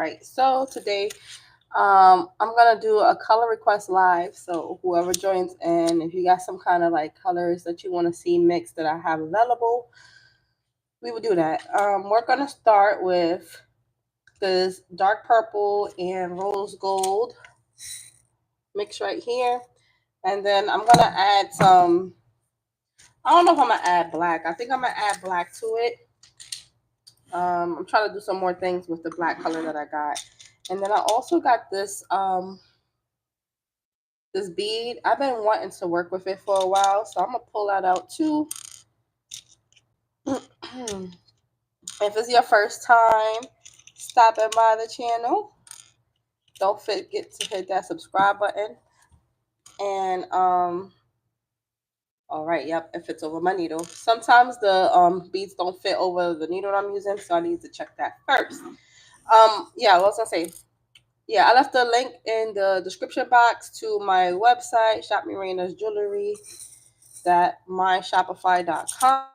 right, so today I'm gonna do a color request live. So whoever joins in, if you got some kind of like colors that you want to see mixed that I have available, we will do that. We're gonna start with this dark purple and rose gold mix right here, and then I'm gonna add some. I don't know if I'm gonna add black. I think I'm gonna add black to it. I'm trying to do some more things with the black color that I got, and then I also got this bead. I've been wanting to work with it for a while, so I'm gonna pull that out too. If it's your first time stopping by the channel, don't forget to hit that subscribe button. And all right, yep, it fits over my needle. Sometimes the beads don't fit over the needle I'm using, so I need to check that first. Yeah, what was I say? Yeah, I left the link in the description box to my website, Shop Marina's Jewelry, that myshopify.com.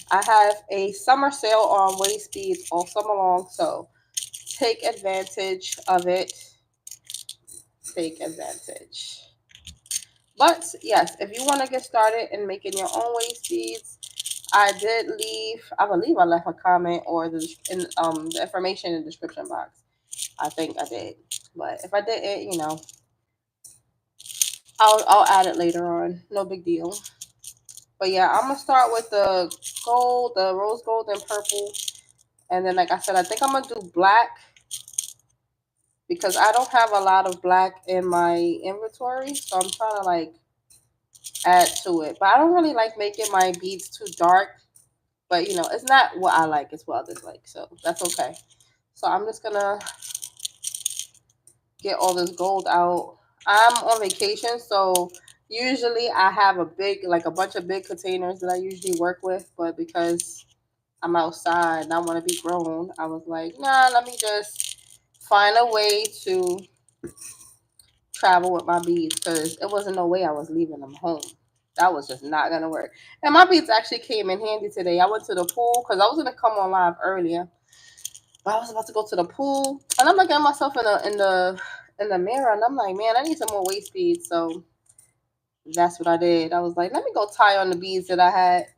I have a summer sale on waist beads all summer long, so take advantage of it. Take advantage. But yes, if you want to get started in making your own waist beads, I did leave. I believe I left a comment or the information in the description box. I think I did, but if I didn't, I'll add it later on. No big deal. But yeah, I'm gonna start with the gold, the rose gold and purple, and then like I said, I think I'm gonna do black because I don't have a lot of black in my inventory, so I'm trying to like add to it. But I don't really like making my beads too dark. But it's not what I like; it's what others like, so that's okay. So I'm just gonna get all this gold out. I'm on vacation, so usually I have a bunch of big containers that I usually work with, but because I'm outside and I want to be grown, I was like, nah, let me just find a way to travel with my beads because it wasn't no way I was leaving them home. That was just not gonna work. And my beads actually came in handy today. I went to the pool because I was gonna come on live earlier, but I was about to go to the pool, and I'm looking at myself in the mirror, and I'm like, man, I need some more waist beads. So that's what I did. I was like, let me go tie on the beads that I had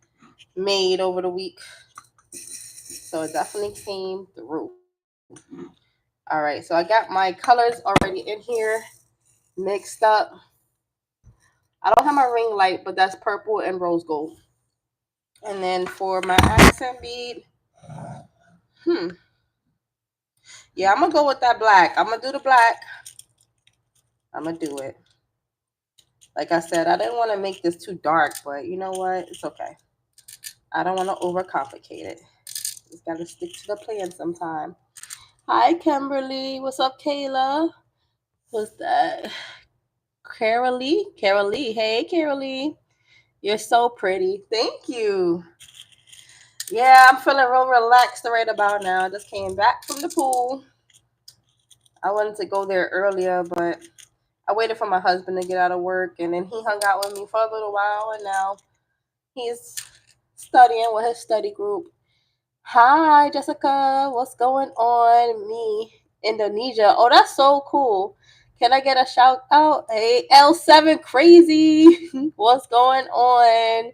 made over the week. So it definitely came through. All right, so I got my colors already in here mixed up. I don't have my ring light, but that's purple and rose gold. And then for my accent bead, hmm, yeah, I'm gonna go with that black. I'm gonna do the black. I'm gonna do it. Like I said, I didn't want to make this too dark, but you know what? It's okay. I don't want to overcomplicate it. Just gotta stick to the plan sometime. Hi, Kimberly. What's up, Kayla? What's that? Carolee? Carolee. Hey, Carolee. You're so pretty. Thank you. Yeah, I'm feeling real relaxed right about now. I just came back from the pool. I wanted to go there earlier, but I waited for my husband to get out of work, and then he hung out with me for a little while, and now he's studying with his study group. Hi, Jessica. What's going on? Me, Indonesia. Oh, that's so cool. Can I get a shout out? Hey, L7 Crazy. What's going on?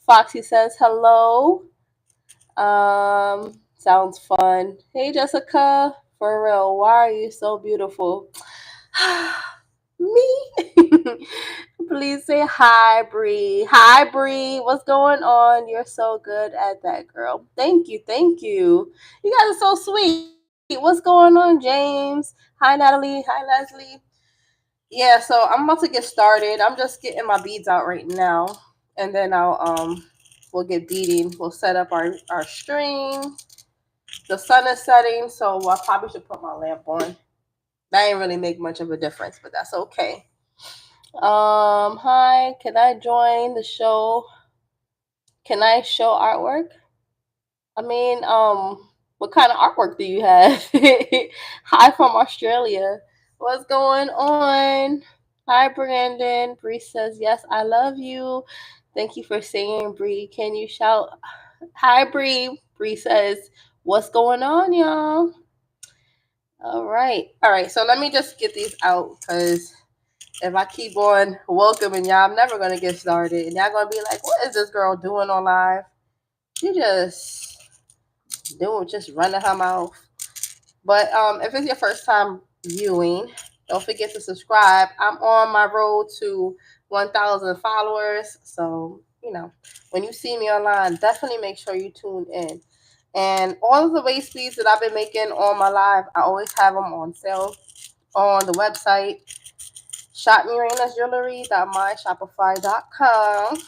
Foxy says hello. Sounds fun. Hey, Jessica. For real, why are you so beautiful? Me? Please say hi, Bree. Hi, Bree. What's going on? You're so good at that, girl. Thank you. Thank you. You guys are so sweet. What's going on, James? Hi, Natalie. Hi, Leslie. Yeah, so I'm about to get started. I'm just getting my beads out right now, and then we'll get beading. We'll set up our string. The sun is setting, so I probably should put my lamp on. That ain't really make much of a difference, but that's okay. Hi, can I join the show? Can I show artwork? I mean, what kind of artwork do you have? Hi from Australia. What's going on? Hi, Brandon. Bree says, yes, I love you. Thank you for saying, Bree. Can you shout? Hi, Bree. Bree says, What's going on, y'all? All right. All right. So let me just get these out because if I keep on welcoming y'all, I'm never going to get started. And y'all going to be like, what is this girl doing on live? She just running her mouth. But if it's your first time viewing, don't forget to subscribe. I'm on my road to 1,000 followers. So, when you see me online, definitely make sure you tune in. And all of the waist beads that I've been making on my live, I always have them on sale on the website, shopmiranasjewelry.myshopify.com.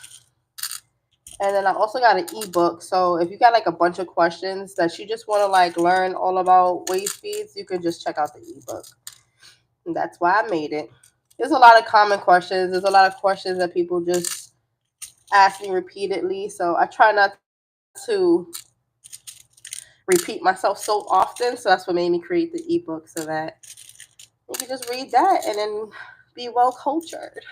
And then I also got an ebook. So if you got like a bunch of questions that you just want to like learn all about waist beads, you can just check out the ebook. And that's why I made it. There's a lot of common questions. There's a lot of questions that people just ask me repeatedly. So I try not to repeat myself so often. So that's what made me create the ebook so that you can just read that and then be well cultured.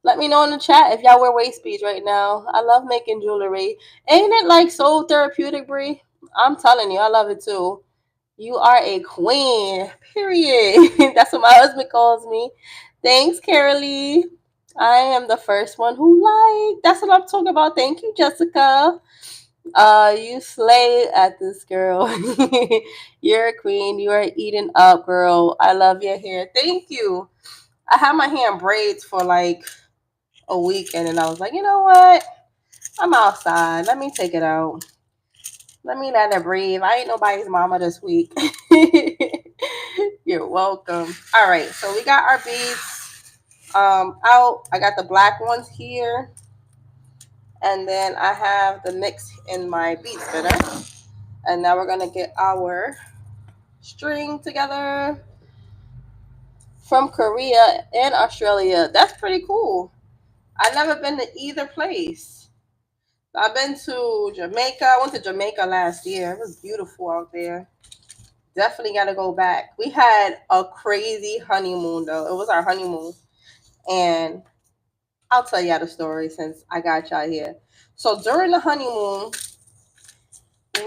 Let me know in the chat if y'all wear waist beads right now. I love making jewelry. Ain't it like so therapeutic, Brie? I'm telling you, I love it too. You are a queen, period. That's what my husband calls me. Thanks, Carolee. I am the first one who liked. That's what I'm talking about. Thank you, Jessica. You slay at this, girl. You're a queen. You are eating up, girl. I love your hair. Thank you. I had my hair in braids for like a week, and then I was like, you know what? I'm outside. Let me take it out. Let me let it breathe. I ain't nobody's mama this week. You're welcome. All right, so we got our beads out. I got the black ones here, and then I have the mix in my bead spinner. And now we're gonna get our string together from Korea and Australia. That's pretty cool. I've never been to either place. I've been to Jamaica. I went to Jamaica last year. It was beautiful out there. Definitely got to go back. We had a crazy honeymoon, though. It was our honeymoon. And I'll tell y'all the story since I got y'all here. So during the honeymoon,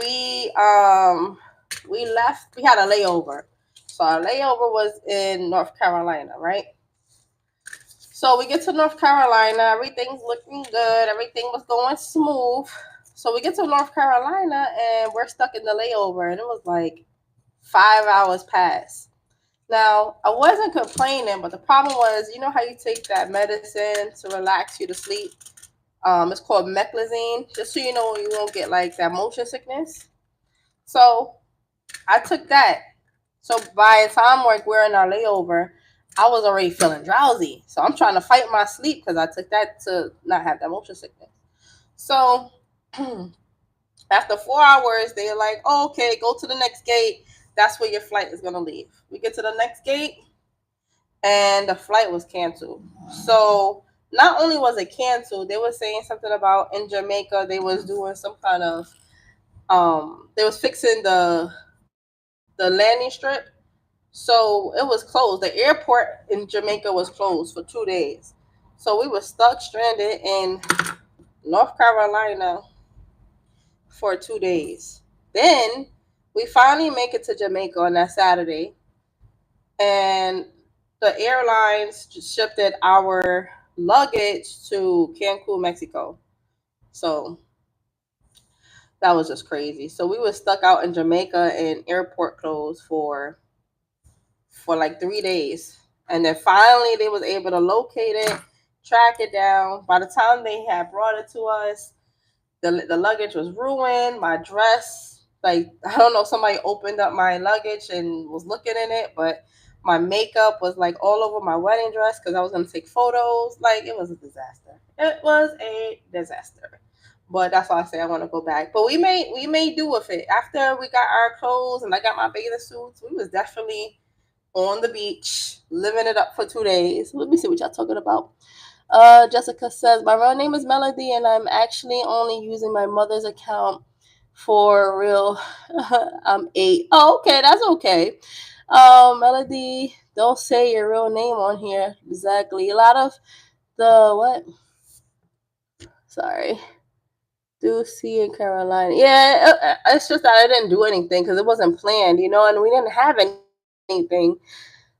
we left. We had a layover. So our layover was in North Carolina, right? So we get to North Carolina. Everything's looking good. Everything was going smooth. So we get to North Carolina and we're stuck in the layover. And it was like 5 hours past. Now, I wasn't complaining, but the problem was, you know how you take that medicine to relax you to sleep? It's called meclizine, just so you know you won't get like that motion sickness. So I took that. So by the time we're in our layover, I was already feeling drowsy. So I'm trying to fight my sleep because I took that to not have that motion sickness. So after 4 hours, they're like, oh, okay, go to the next gate. That's where your flight is going to leave. We get to the next gate and the flight was canceled. So not only was it canceled, they were saying something about in Jamaica, they was doing some kind of, they was fixing the landing strip. So it was closed. The airport in Jamaica was closed for 2 days. So we were stuck stranded in North Carolina for 2 days. Then we finally make it to Jamaica on that Saturday. And the airlines shipped our luggage to Cancun, Mexico. So that was just crazy. So we were stuck out in Jamaica in airport clothes for like 3 days. And then finally they was able to locate it, track it down. By the time they had brought it to us, the luggage was ruined. My dress, like, I don't know, somebody opened up my luggage and was looking in it, but my makeup was like all over my wedding dress because I was going to take photos. Like, it was a disaster. It was a disaster. But that's why I say I want to go back. But we may do with it. After we got our clothes and I got my bathing suits, we was definitely on the beach, living it up for 2 days. Let me see what y'all talking about. Jessica says, my real name is Melody, and I'm actually only using my mother's account for real. I'm 8. Oh, okay, that's okay. Melody, don't say your real name on here. Exactly. A lot of the what? Sorry. Ducey and Carolina. Yeah, it's just that I didn't do anything because it wasn't planned, and we didn't have anything.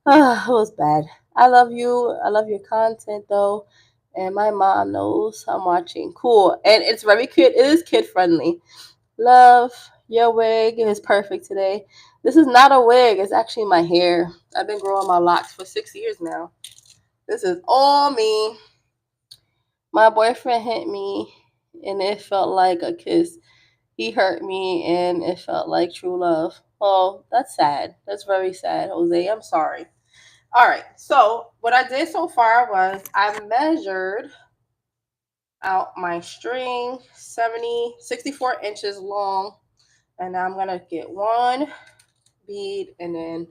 It was bad. I love you. I love your content though. And my mom knows I'm watching. Cool. And it's very cute. It is kid friendly. Love, your wig is perfect today. This is not a wig, it's actually my hair. I've been growing my locks for 6 years now. This is all me. My boyfriend hit me and it felt like a kiss. He hurt me and it felt like true love. Oh, that's sad. That's very sad, Jose. I'm sorry. All right. So, what I did so far was I measured out my string 64 inches long. And now I'm going to get one bead and then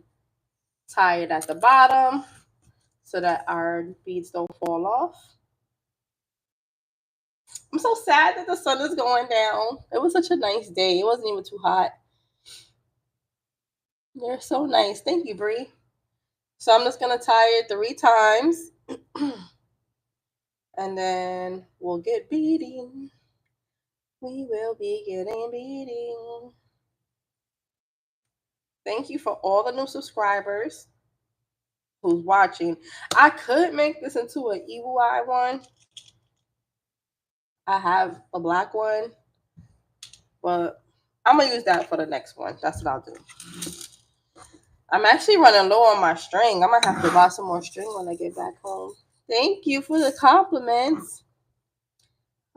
tie it at the bottom so that our beads don't fall off. I'm so sad that the sun is going down. It was such a nice day. It wasn't even too hot. They're so nice. Thank you, Bree. So I'm just going to tie it 3 times. And then we'll get beading. We will be getting beading. Thank you for all the new subscribers who's watching. I could make this into an evil eye one. I have a black one, but I'm gonna use that for the next one. That's what I'll do. I'm actually running low on my string. I'm gonna have to buy some more string when I get back home. Thank you for the compliments.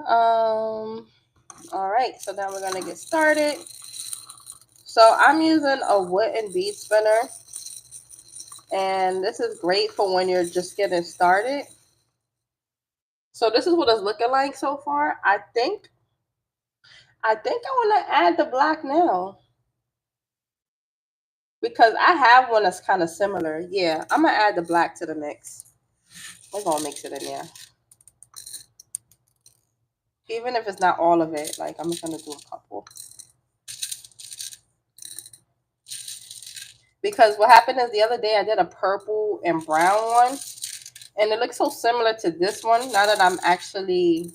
All right, so now we're gonna get started. So I'm using a wooden bead spinner, and this is great for when you're just getting started. So this is what it's looking like so far. I think I want to add the black now because I have one that's kind of similar. Yeah, I'm gonna add the black to the mix. We're gonna mix it in there, even if it's not all of it. Like I'm just gonna do a couple because what happened is the other day I did a purple and brown one, and it looks so similar to this one. Now that I'm actually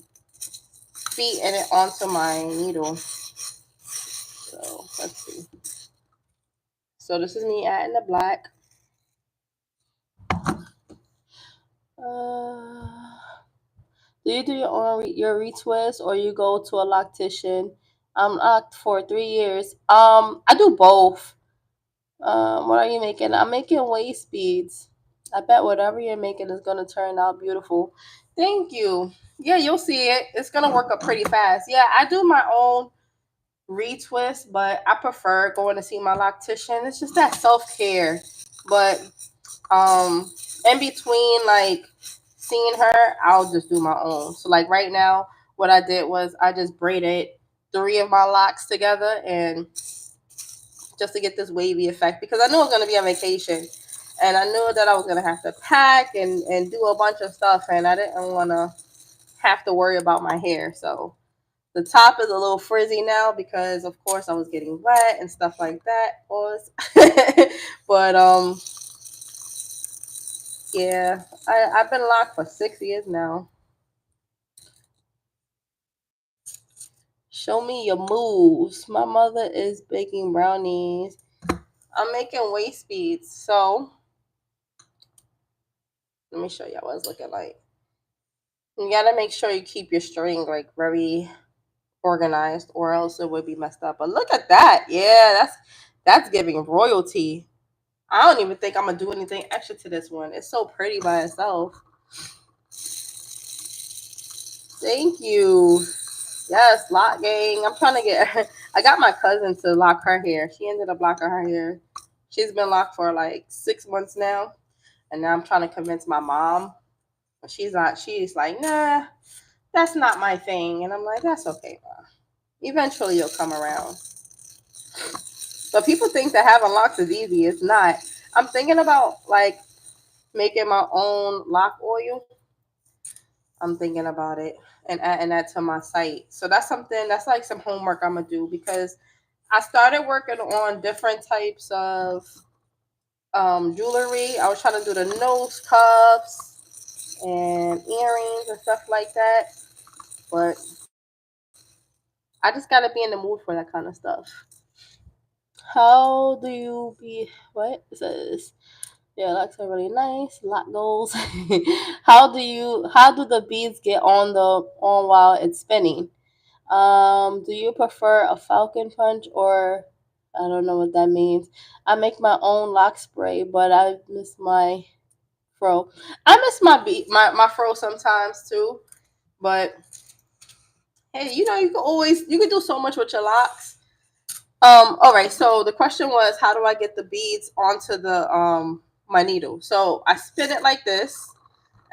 feeding it onto my needle. So let's see. So this is me adding the black. Do you do your own your retwist or you go to a loctician? I'm locked for 3 years. I do both. What are you making? I'm making waist beads. I bet whatever you're making is gonna turn out beautiful. Thank you. Yeah, you'll see it. It's gonna work up pretty fast. Yeah, I do my own retwist, but I prefer going to see my loctician. It's just that self-care. But in between like seeing her, I'll just do my own. So like right now, what I did was I just braided 3 of my locks together and just to get this wavy effect because I knew I was gonna be on vacation and I knew that I was gonna have to pack and do a bunch of stuff and I didn't wanna have to worry about my hair. So the top is a little frizzy now because of course I was getting wet and stuff like that. But yeah, I've been locked for 6 years now. Show me your moves. My mother is baking brownies. I'm making waist beads. So let me show y'all what it's looking like. You gotta make sure you keep your string like very organized or else it would be messed up. But look at that. Yeah, that's giving royalty. I don't even think I'm gonna do anything extra to this one. It's so pretty by itself. Thank you. Yes, lock gang. I'm trying to get I got my cousin to lock her hair. She ended up locking her hair. She's been locked for like 6 months now. And now I'm trying to convince my mom. But she's like, nah, that's not my thing. And I'm like, that's okay, Mom. Eventually you'll come around. But people think that having locks is easy. It's not. I'm thinking about like making my own lock oil. I'm thinking about it and adding that to my site. So that's like some homework I'm gonna do because I started working on different types of jewelry. I was trying to do the nose cuffs and earrings and stuff like that. But I just gotta be in the mood for that kind of stuff. How do you be? What it says? Yeah, locks are really nice. Lock goals. How do the beads get on while it's spinning? Do you prefer a falcon punch or I don't know what that means. I make my own lock spray, but I miss my fro. I miss my fro sometimes too. But hey, you can do so much with your locks. All right, so the question was how do I get the beads onto the my needle? So I spin it like this,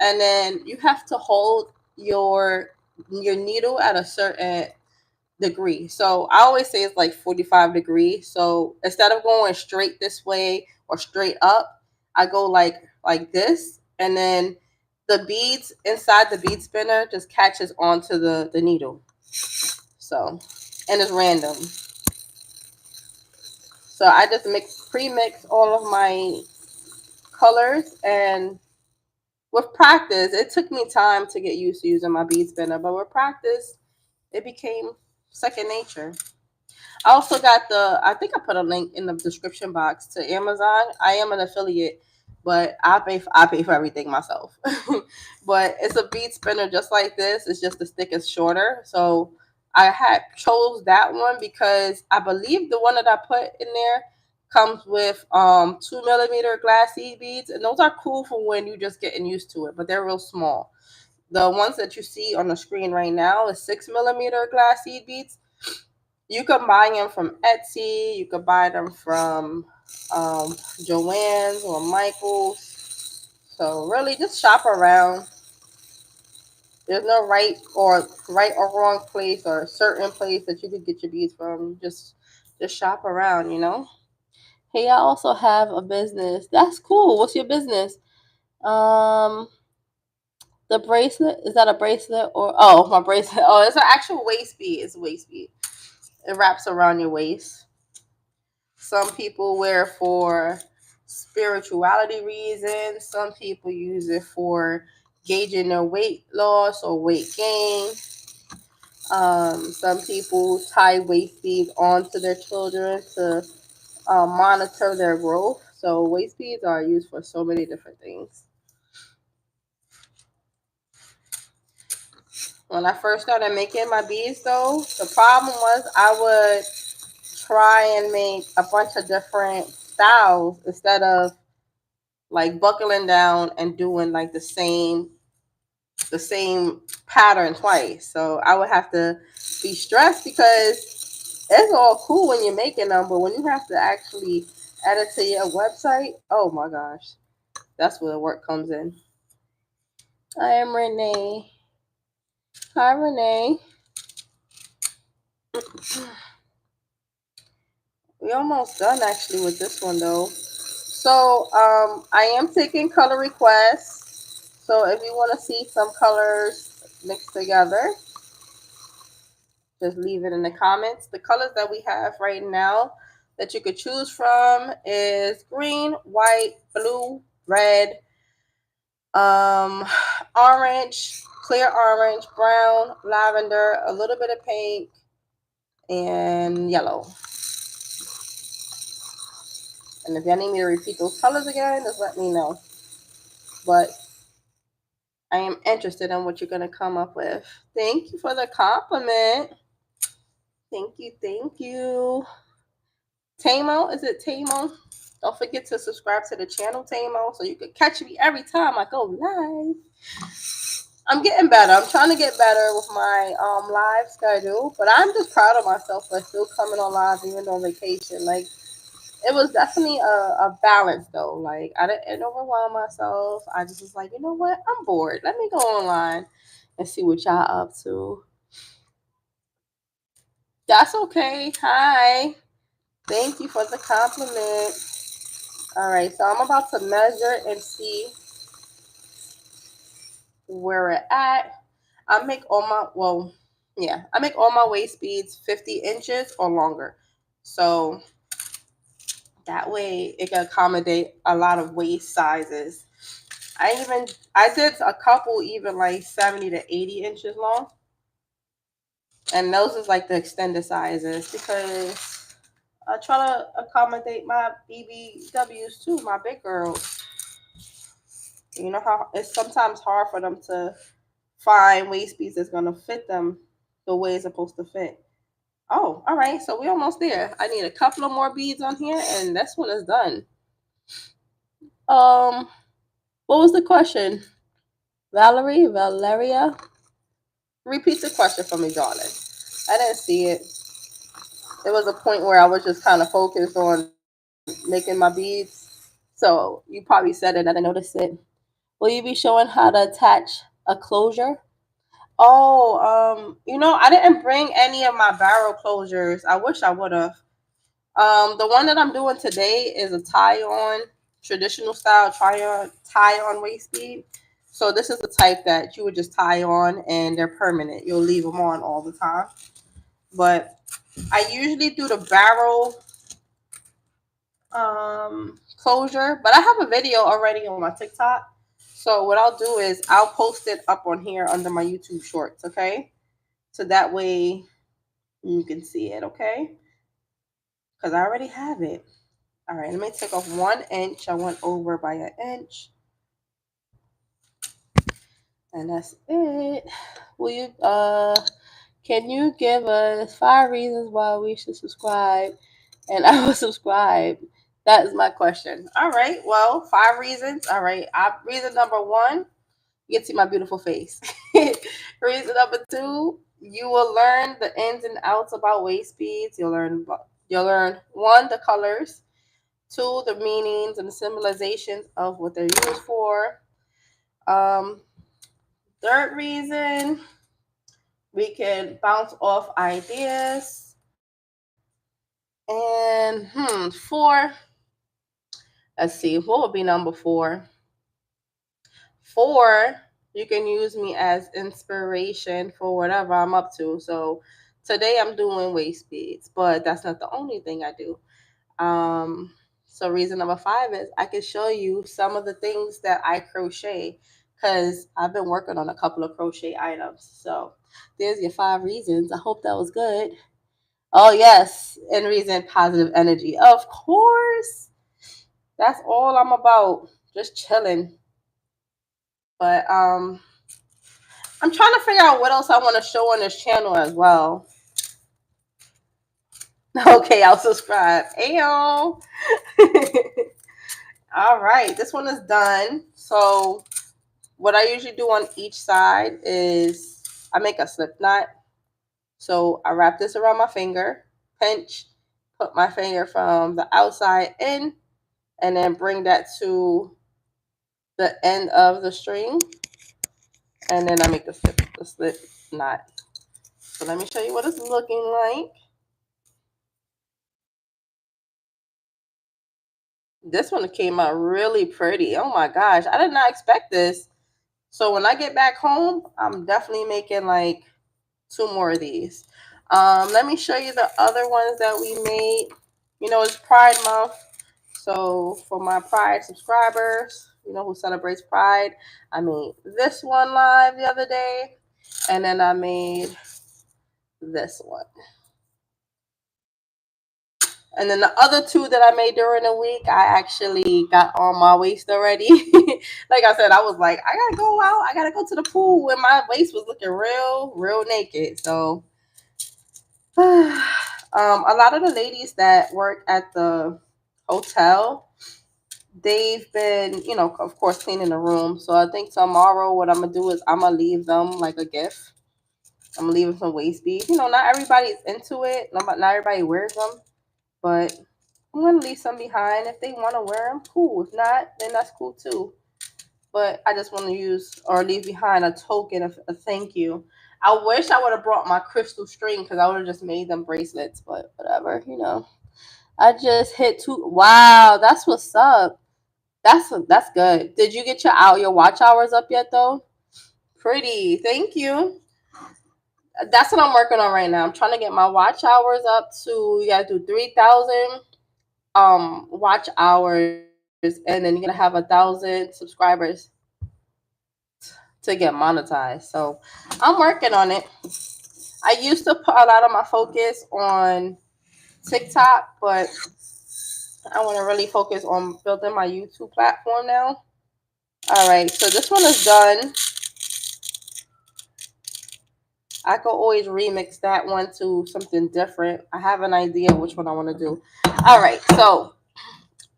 and then you have to hold your needle at a certain degree. So I always say it's like 45 degrees. So instead of going straight this way or straight up, I go like this, and then the beads inside the bead spinner just catches onto the needle. So, and it's random. So I just pre-mix all of my colors, and with practice, it took me time to get used to using my bead spinner, but with practice, it became second nature. I also got I think I put a link in the description box to Amazon. I am an affiliate, but I pay for everything myself. But it's a bead spinner just like this. It's just the stick is shorter. So I had chose that one because I believe the one that I put in there comes with 2 millimeter glass seed beads, and those are cool for when you're just getting used to it, but they're real small. The ones that you see on the screen right now is 6 millimeter glass seed beads. You can buy them from Etsy. You can buy them from Joann's or Michael's. So really, just shop around. There's no right or wrong place or a certain place that you could get your beads from. Just shop around, you know. Hey, I also have a business. That's cool. What's your business? Um, the bracelet, is that a bracelet or my bracelet? Oh, it's an actual waist bead. It's a waist bead. It wraps around your waist. Some people wear it for spirituality reasons. Some people use it for gauging their weight loss or weight gain. Some people tie waist beads onto their children to monitor their growth. So waist beads are used for so many different things. When I first started making my beads, though, the problem was I would try and make a bunch of different styles instead of like buckling down and doing like the same pattern twice. So I would have to be stressed because it's all cool when you're making them, but when you have to actually add it to your website, oh my gosh, that's where the work comes in. I am Renee. Hi, Renee. We almost done actually with this one though. So I am taking color requests. So if you want to see some colors mixed together, just leave it in the comments. The colors that we have right now that you could choose from is green, white, blue, red, um, orange, clear orange, brown, lavender, a little bit of pink, and yellow. And if y'all need me to repeat those colors again, just let me know. But I am interested in what you're going to come up with. Thank you for the compliment. Thank you. Thank you. Tamo, is it Tamo? Don't forget to subscribe to the channel, Tamo, so you can catch me every time I go live. I'm getting better. I'm trying to get better with my live schedule, but I'm just proud of myself for still coming on live even on vacation. Like, it was definitely a balance though. Like, I didn't overwhelm myself. I just was like, you know what? I'm bored. Let me go online and see what y'all up to. That's okay. Hi. Thank you for the compliment. All right, so I'm about to measure and see where we're at. I make all my waist beads 50 inches or longer. So that way it can accommodate a lot of waist sizes. I did a couple even like 70 to 80 inches long. And those is like the extended sizes because I try to accommodate my BBWs too, my big girls. You know how it's sometimes hard for them to find waist beads that's gonna fit them the way it's supposed to fit. Oh, all right. So we're almost there. I need a couple of more beads on here, and this one is done. Um, what was the question? Valeria? Repeat the question for me, darling. I didn't see it. There was a point where I was just kind of focused on making my beads. So you probably said it. I didn't notice it. Will you be showing how to attach a closure? Oh, I didn't bring any of my barrel closures. I wish I would have. The one that I'm doing today is a tie-on, traditional style tie-on waist bead. So this is the type that you would just tie on and they're permanent. You'll leave them on all the time. But I usually do the barrel closure, but I have a video already on my TikTok. So what I'll do is I'll post it up on here under my YouTube shorts, okay? So that way you can see it, okay? Because I already have it. All right, let me take off 1 inch. I went over by an inch. And that's it. Will you can you give us 5 reasons why we should subscribe? And I will subscribe. That is my question. All right. Well, 5 reasons. All right. Reason number 1, you get to see my beautiful face. Reason number 2, you will learn the ins and outs about waist beads. You'll learn 1, the colors. 2, the meanings and the symbolizations of what they're used for. Um, Third reason, we can bounce off ideas. And 4, let's see, what would be number 4? 4, you can use me as inspiration for whatever I'm up to. So today I'm doing waist beads, but that's not the only thing I do. So reason number 5 is I can show you some of the things that I crochet because I've been working on a couple of crochet items. So there's your 5 reasons. I hope that was good. Oh yes, and reason positive energy. Of course. That's all I'm about. Just chilling. But I'm trying to figure out what else I want to show on this channel as well. Okay, I'll subscribe. Ayo. All right, this one is done. So what I usually do on each side is I make a slip knot. So I wrap this around my finger, pinch, put my finger from the outside in, and then bring that to the end of the string. And then I make the slip knot. So let me show you what it's looking like. This one came out really pretty. Oh my gosh, I did not expect this. So when I get back home, I'm definitely making like 2 more of these. Let me show you the other ones that we made. It's Pride Month. So for my Pride subscribers, who celebrates Pride, I made this one live the other day. And then I made this one. And then the other 2 that I made during the week, I actually got on my waist already. Like I said, I was like, I gotta go out. I gotta go to the pool when my waist was looking real naked. So a lot of the ladies that work at the hotel, they've been, of course, cleaning the room. So I think tomorrow what I'm gonna do is I'm gonna leave them like a gift. I'm gonna leave them some waist beads. Not everybody's into it. Not everybody wears them, but I'm going to leave some behind. If they want to wear them, cool. If not, then that's cool too. But I just want to use or leave behind a token of a thank you. I wish I would have brought my crystal string because I would have just made them bracelets, but whatever, I just hit 2. Wow, that's what's up. That's good. Did you get your watch hours up yet though? Pretty. Thank you. That's what I'm working on right now. I'm trying to get my watch hours up to, you got to do 3,000 watch hours, and then you're gonna have 1,000 subscribers to get monetized. So I'm working on it. I used to put a lot of my focus on TikTok, but I want to really focus on building my YouTube platform now. All right, so this one is done. I could always remix that one to something different. I have an idea which one I want to do. All right, so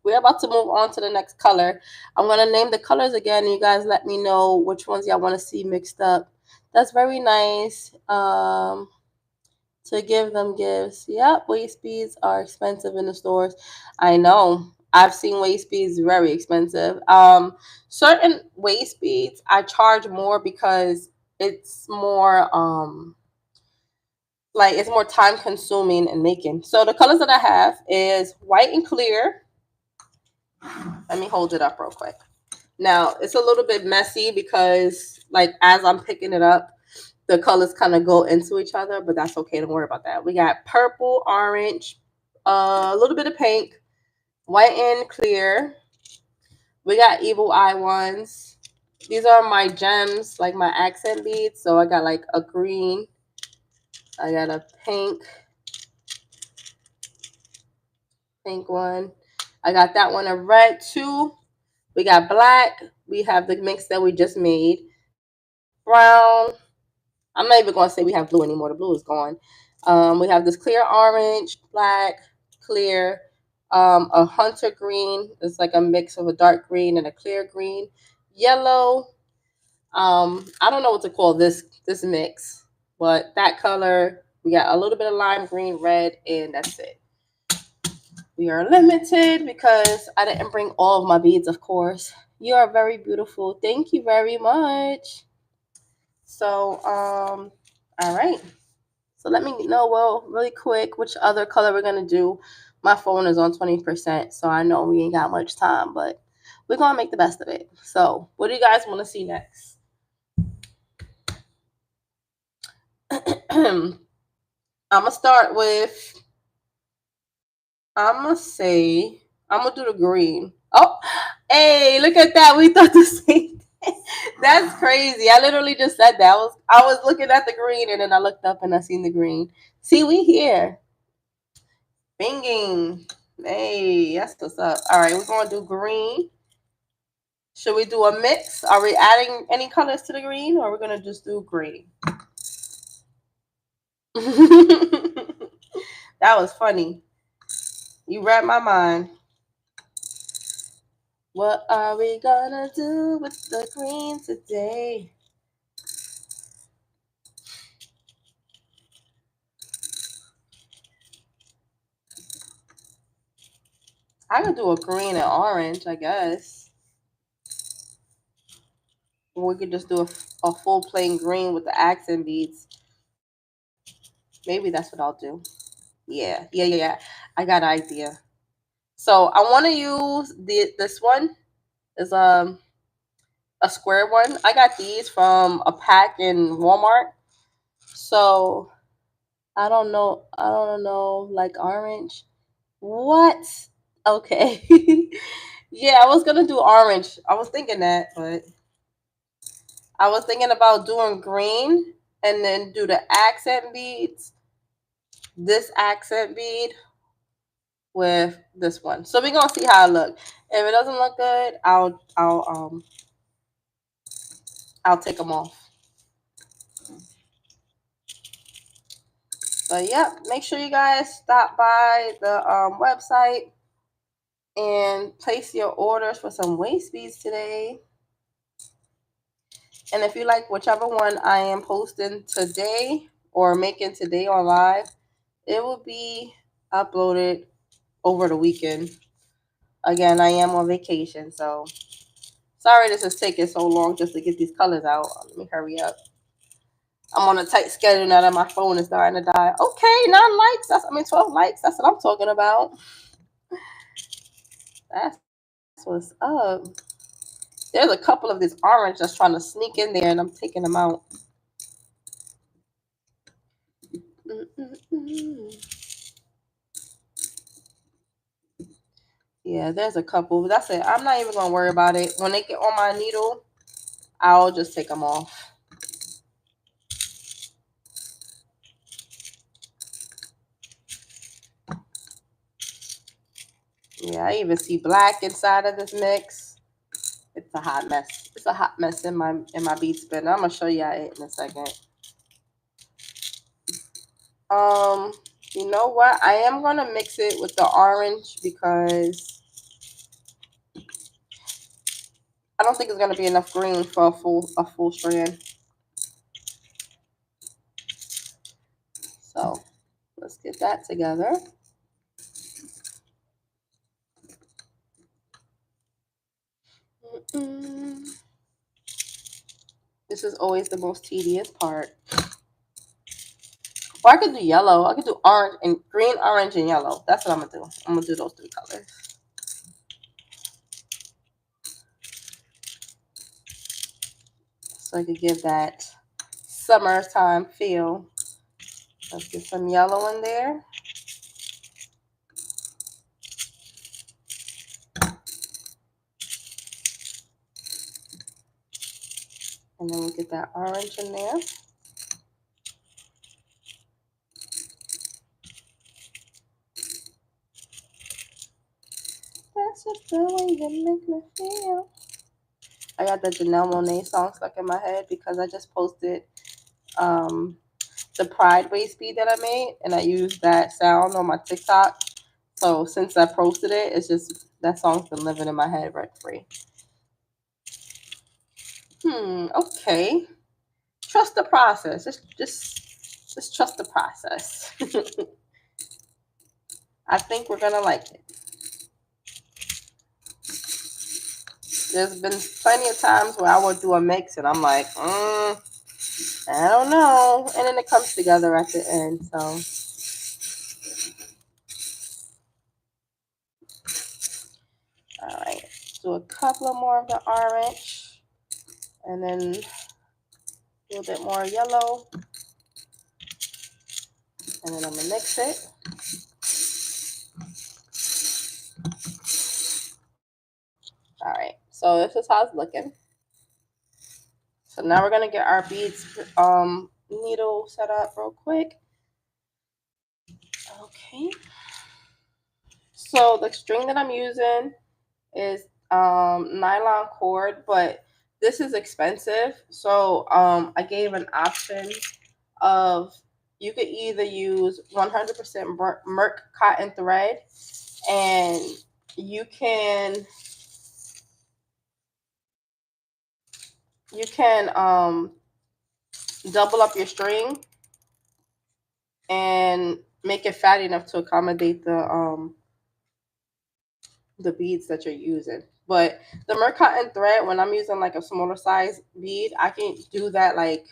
we're about to move on to the next color. I'm going to name the colors again. You guys let me know which ones y'all want to see mixed up. That's very nice. To give them gifts. Yep, waist beads are expensive in the stores. I know. I've seen waist beads very expensive. Certain waist beads I charge more because it's more like it's more time consuming in making. So the colors that I have is white and clear. Let me hold it up real quick. Now it's a little bit messy because like as I'm picking it up, the colors kind of go into each other, but that's okay. Don't worry about that. We got purple, orange, a little bit of pink, white and clear. We got evil eye ones. These are my gems, like my accent beads. So I got like a green. I got a pink one. I got that one a red too. We got black. We have the mix that we just made. Brown. I'm not even going to say we have blue anymore. The blue is gone. We have this clear orange, black, clear, a hunter green. It's like a mix of a dark green and a clear green, yellow. I don't know what to call this mix, but that color. We got a little bit of lime green, red, and that's it. We are limited because I didn't bring all of my beads, of course. You are very beautiful. Thank you very much. So, all right. So let me know, well, really quick, which other color we're going to do. My phone is on 20%, so I know we ain't got much time, but we're going to make the best of it. So what do you guys want to see next? I'm going to start with, I'm going to say, I'm going to do the green. Oh, hey, look at that. We thought the same thing. That's crazy. I literally just said that. I was looking at the green, and then I looked up and I seen the green. See, we here. Binging. Hey, that's what's up. All right, we're going to do green. Should we do a mix? Are we adding any colors to the green, or we're going to just do green? That was funny. You read my mind. What are we going to do with the green today? I could do a green and orange, I guess. Or we could just do a full plain green with the accent beads. Maybe that's what I'll do. Yeah. I got an idea. So I want to use this one. Is a square one. I got these from a pack in Walmart. So I don't know. Like orange. What? Okay. Yeah, I was gonna do orange. I was thinking that, but I was thinking about doing green and then do the accent beads. This accent bead with this one. So we're gonna see how it look. If it doesn't look good, I'll take them off. But yeah, make sure you guys stop by the website and place your orders for some waist beads today. And if you like whichever one I am posting today or making today on live, it will be uploaded over the weekend. Again, I am on vacation, so sorry this is taking so long just to get these colors out. Let me hurry up. I'm on a tight schedule now that my phone is starting to die. Okay, 9 likes. 12 likes. That's what I'm talking about. That's what's up. There's a couple of this orange that's trying to sneak in there, and I'm taking them out. Yeah, there's a couple. That's it. I'm not even going to worry about it. When they get on my needle, I'll just take them off. Yeah, I even see black inside of this mix. It's a hot mess. It's a hot mess in my bead spinner. I'm gonna show you it in a second. Um, you know what? I am gonna mix it with the orange because I don't think it's gonna be enough green for a full strand. So let's get that together. This is always the most tedious part. Or I could do yellow. I could do orange and green, orange, and yellow. That's what I'm gonna do. I'm gonna do those 3 colors. So I could give that summertime feel. Let's get some yellow in there. And then we get that orange in there. That's just the way you make me feel. I got the Janelle Monáe song stuck in my head because I just posted the Pride waist bead that I made, and I used that sound on my TikTok. So since I posted it, it's just that song's been living in my head rent free. Okay. Trust the process. Just trust the process. I think we're gonna like it. There's been plenty of times where I would do a mix and I'm like, I don't know. And then it comes together at the end. So all right. Do a couple of more of the orange and then a little bit more yellow. And then I'm gonna mix it. All right. So this is how it's looking. So now we're gonna get our beads needle set up real quick. Okay. So the string that I'm using is nylon cord, but this is expensive. So I gave an option of you could either use 100% Merc cotton thread, and you can double up your string and make it fat enough to accommodate the beads that you're using. But the Merc cotton thread, when I'm using like a smaller size bead, I can do that, like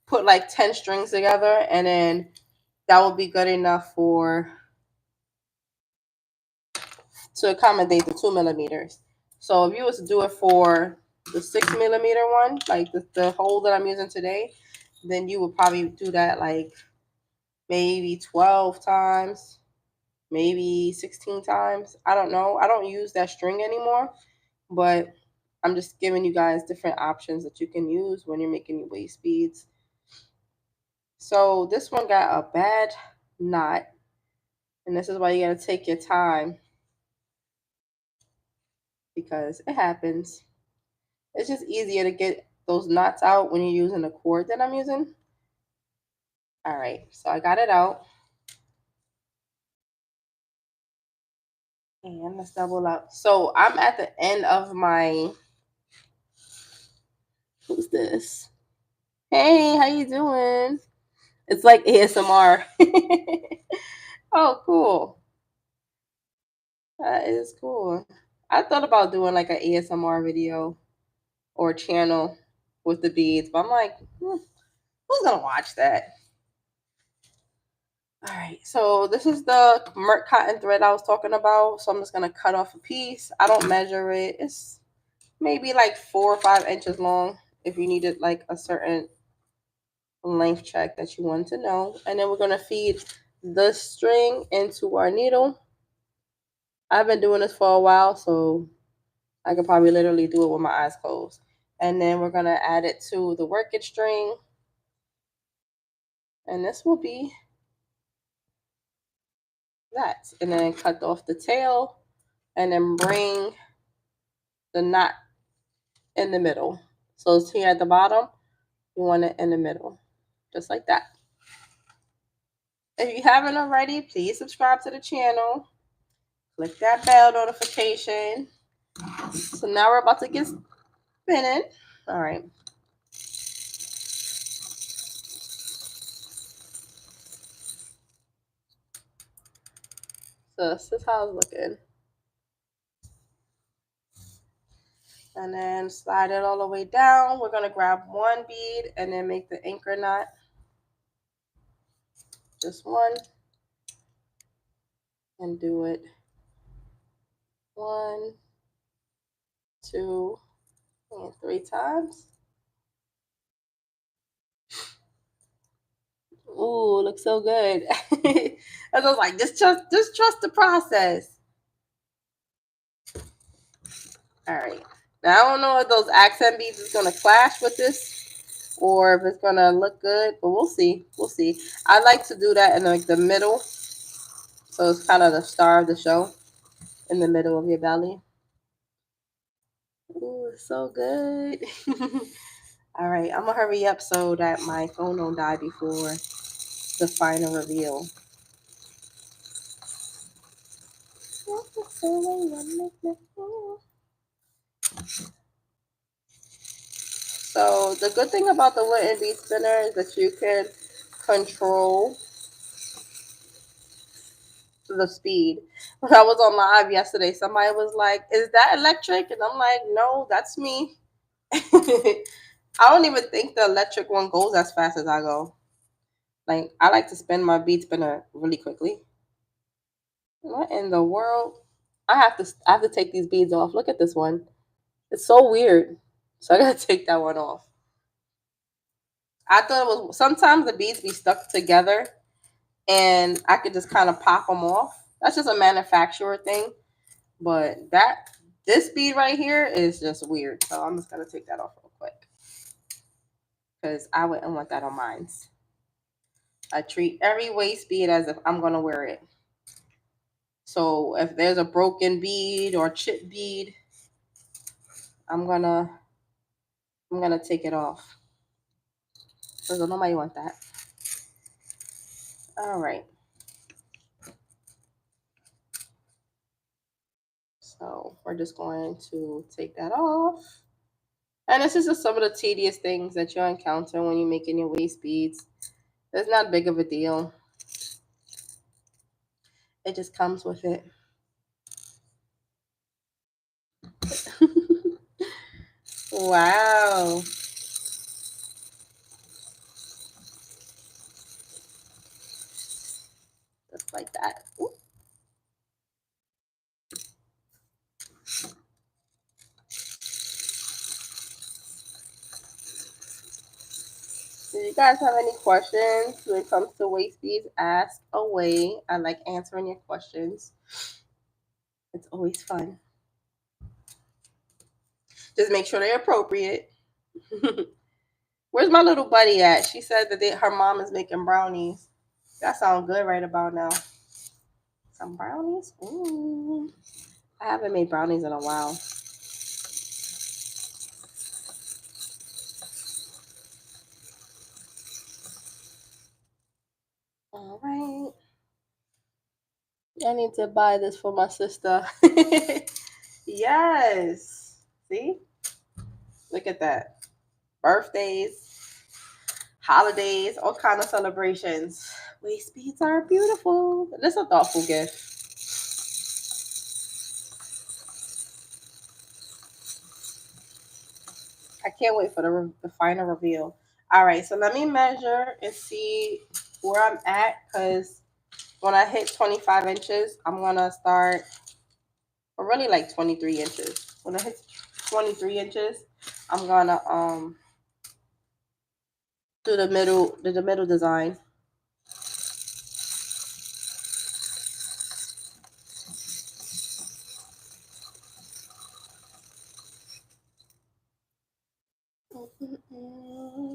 put like 10 strings together, and then that will be good enough to accommodate the 2 millimeters. So if you was to do it for the 6 millimeter one, like the hole that I'm using today, then you would probably do that like maybe 12 times, maybe 16 times. I don't know. I don't use that string anymore, but I'm just giving you guys different options that you can use when you're making your waist beads. So this one got a bad knot, and this is why you got to take your time because it happens. It's just easier to get those knots out when you're using the cord that I'm using. All right, so I got it out. And let's double up. So I'm at the end of my, who's this? Hey, how you doing? It's like ASMR. Oh, cool. That is cool. I thought about doing like an ASMR video or channel with the beads, but I'm like, who's gonna watch that? All right, so this is the Merc cotton thread I was talking about. So I'm just gonna cut off a piece. I don't measure it. It's maybe like 4 or 5 inches long if you needed like a certain length check that you want to know. And then we're gonna feed the string into our needle. I've been doing this for a while, so I could probably literally do it with my eyes closed. And then we're gonna add it to the working string. And this will be that. And then cut off the tail and then bring the knot in the middle. So it's here at the bottom. You want it in the middle, just like that. If you haven't already, please subscribe to the channel. Click that bell notification. So now we're about to get spinning. All right. So this is how it's looking. And then slide it all the way down. We're going to grab one bead and then make the anchor knot. Just one. And do it 1, 2, and 3 times. Ooh, looks so good. I was like, just trust the process. All right. Now I don't know if those accent beads is gonna clash with this or if it's gonna look good, but we'll see. We'll see. I like to do that in like the middle, so it's kind of the star of the show in the middle of your belly. Ooh, it's so good. All right, I'm gonna hurry up so that my phone don't die before the final reveal. So the good thing about the wooden bead spinner is that you can control the speed. When I was on live yesterday, somebody was like, "Is that electric?" And I'm like, "No, that's me." I don't even think the electric one goes as fast as I go. Like I like to spin my bead spinner really quickly. What in the world? I have to take these beads off. Look at this one. It's so weird. So I gotta take that one off. I thought it was sometimes the beads be stuck together and I could just kind of pop them off. That's just a manufacturer thing. But this bead right here is just weird. So I'm just gonna take that off real quick. Because I wouldn't want that on mine. I treat every waist bead as if I'm gonna wear it. So if there's a broken bead or chip bead, I'm gonna take it off. Because nobody want that. All right. So we're just going to take that off. And this is just some of the tedious things that you'll encounter when you're making your waist beads. It's not big of a deal. It just comes with it. Wow. Just like that. Ooh. Do you guys have any questions when it comes to waist beads? Ask away. I like answering your questions. It's always fun. Just make sure they're appropriate. Where's my little buddy at? She said that her mom is making brownies. That sounds good right about now. Some brownies? Ooh. I haven't made brownies in a while. All right. I need to buy this for my sister. Yes. See? Look at that. Birthdays, holidays, all kind of celebrations. Waist beads are beautiful. This is a thoughtful gift. I can't wait for the final reveal. All right, so let me measure and see where I'm at because when I hit 25 inches, I'm going to start, or really like 23 inches. When I hit 23 inches, I'm going to do the middle design.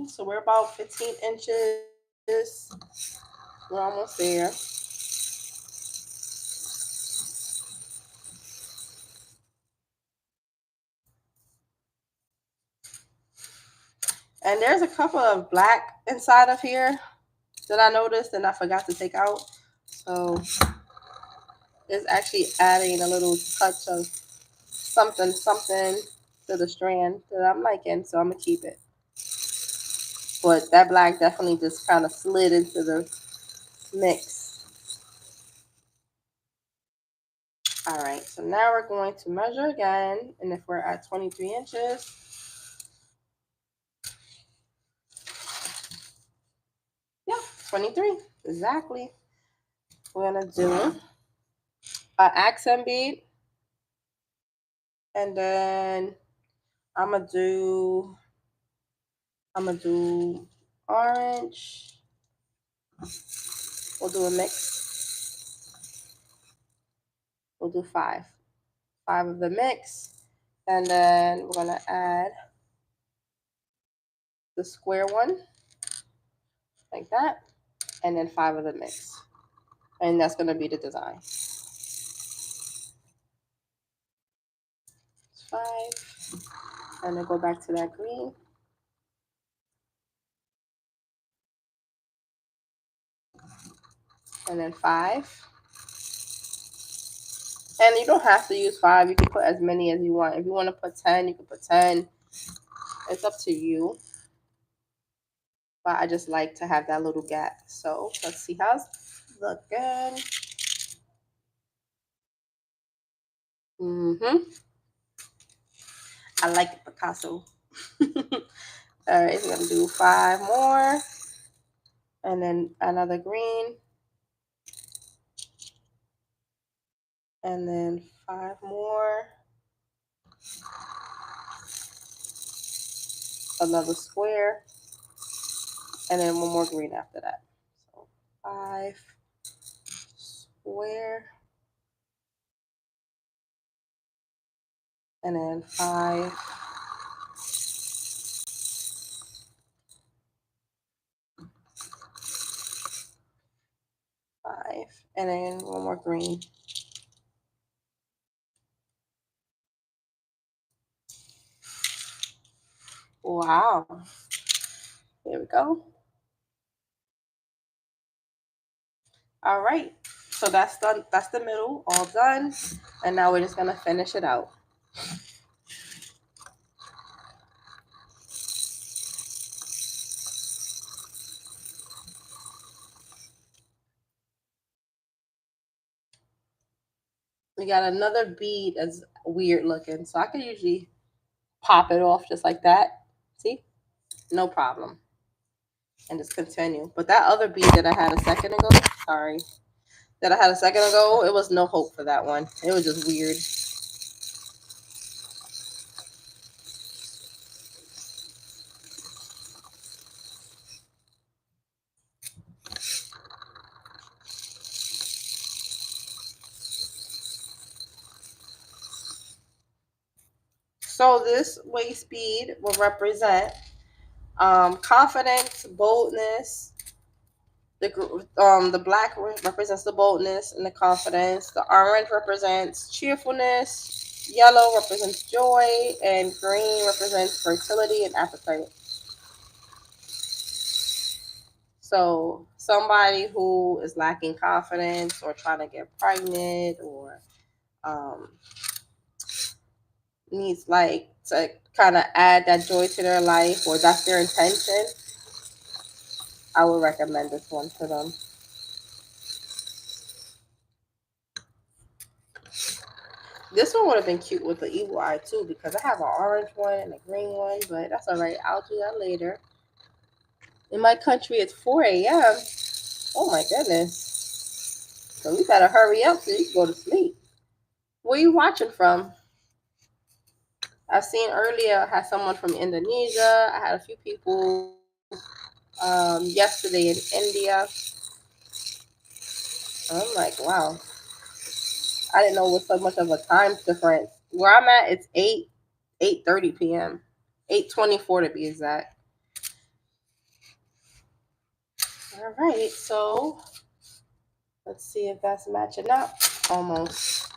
So we're about 15 inches. We're almost there. And there's a couple of black inside of here that I noticed and I forgot to take out. So it's actually adding a little touch of something to the strand that I'm liking. So I'm going to keep it. But that black definitely just kind of slid into the mix. All right, so now we're going to measure again. And if we're at 23 inches, yeah, 23, exactly. We're gonna do an accent bead. And then I'm gonna do orange. We'll do a mix. We'll do five of the mix. And then we're gonna add the square one like that. And then 5 of the mix. And that's gonna be the design. 5. And then go back to that green. And then 5. And you don't have to use 5. You can put as many as you want. If you want to put 10, you can put 10. It's up to you. But I just like to have that little gap. So let's see how's looking. I like it, Picasso. All right, so I'm gonna do 5 more. And then another green. And then 5 more. Another square. And then 1 more green after that. So 5 square. And then 5 and then 1 more green. Wow. There we go. All right. So that's done. That's the middle, all done. And now we're just gonna finish it out. We got another bead that's weird looking. So I could usually pop it off just like that. See? No problem. And just continue. But that other bead that I had a second ago, it was no hope for that one. It was just weird. So this waist bead will represent confidence, boldness. The black represents the boldness and the confidence. The orange represents cheerfulness. Yellow represents joy, and green represents fertility and appetite. So somebody who is lacking confidence or trying to get pregnant or um, needs like to kind of add that joy to their life, or that's their intention, I would recommend this one to them. This one would have been cute with the evil eye too, because I have an orange one and a green one, but that's all right. I'll do that later. In my country, it's 4 a.m. Oh my goodness. So we better hurry up so you can go to sleep. Where are you watching from? I've seen earlier, I had someone from Indonesia. I had a few people yesterday in India. I'm like, wow. I didn't know it was so much of a time difference. Where I'm at, it's 8:30 p.m. 8:24 to be exact. All right, so let's see if that's matching up. Almost.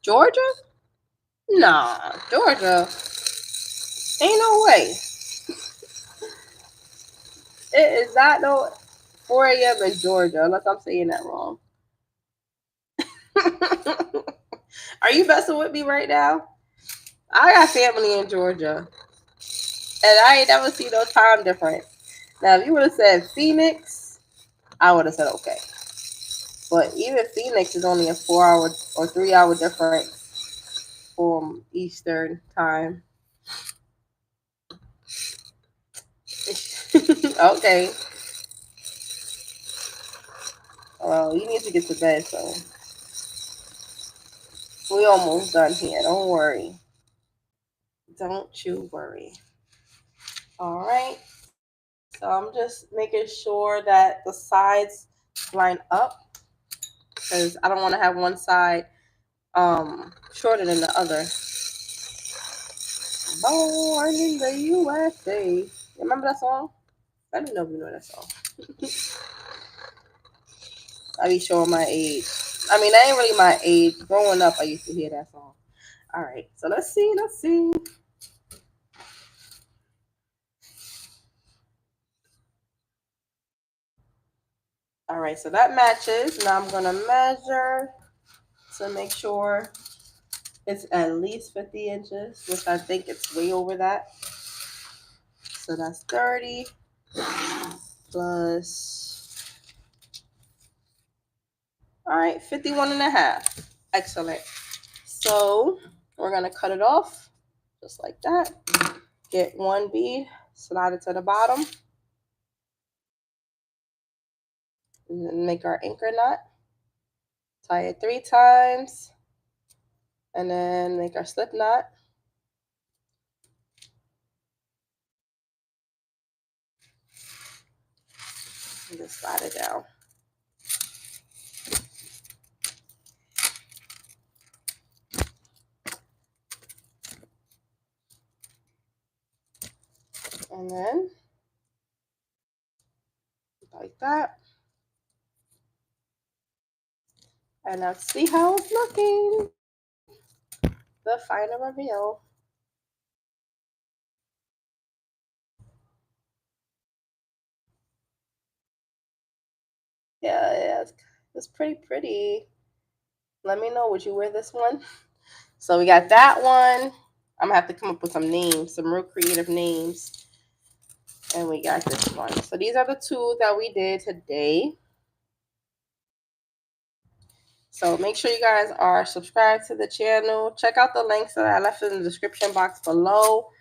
Georgia? Nah, Georgia. Ain't no way. It is not no 4 a.m. in Georgia, unless I'm saying that wrong. Are you messing with me right now? I got family in Georgia, and I ain't never seen no time difference. Now, if you would have said Phoenix, I would have said okay. But even Phoenix is only a 4 hour or 3 hour difference from Eastern time. Okay. Well, you need to get to bed, so we almost done here. Don't worry. Don't you worry. All right. So I'm just making sure that the sides line up because I don't want to have one side shorter than the other. Born in the USA. Remember that song? I don't know if you know that song. I be showing my age. I mean, that ain't really my age. Growing up, I used to hear that song. All right, so let's see. Let's see. All right, so that matches. Now I'm gonna measure to make sure it's at least 50 inches, which I think it's way over that. So that's 30 plus, all right, 51 and a half. Excellent. So we're gonna cut it off just like that. Get one bead, slide it to the bottom, and then make our anchor knot. Tie it 3 times, and then make our slip knot. And just slide it down. And then like that. And now see how it's looking. The final reveal. Yeah, it's pretty pretty. Let me know, would you wear this one? So we got that one. I'm gonna have to come up with some names, some real creative names. And we got this one. So these are the two that we did today. So make sure you guys are subscribed to the channel. Check out the links that I left in the description box below.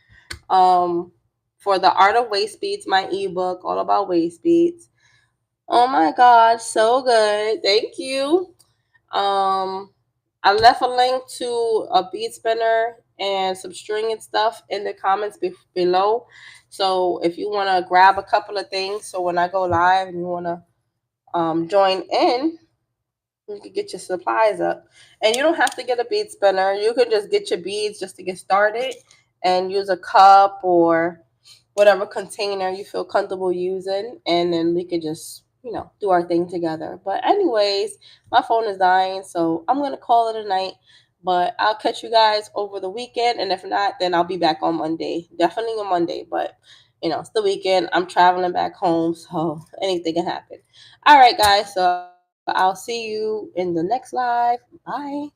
For the Art of Waist Beads, my ebook, all about waist beads. Oh my God, so good. Thank you. I left a link to a bead spinner and some string and stuff in the comments below. So if you want to grab a couple of things, so when I go live and you want to join in, you can get your supplies up. And you don't have to get a bead spinner. You can just get your beads just to get started and use a cup or whatever container you feel comfortable using. And then we could just, do our thing together. But anyways, my phone is dying, so I'm going to call it a night. But I'll catch you guys over the weekend. And if not, then I'll be back on Monday. Definitely on Monday. But, it's the weekend. I'm traveling back home, so anything can happen. All right, guys. So I'll see you in the next live. Bye.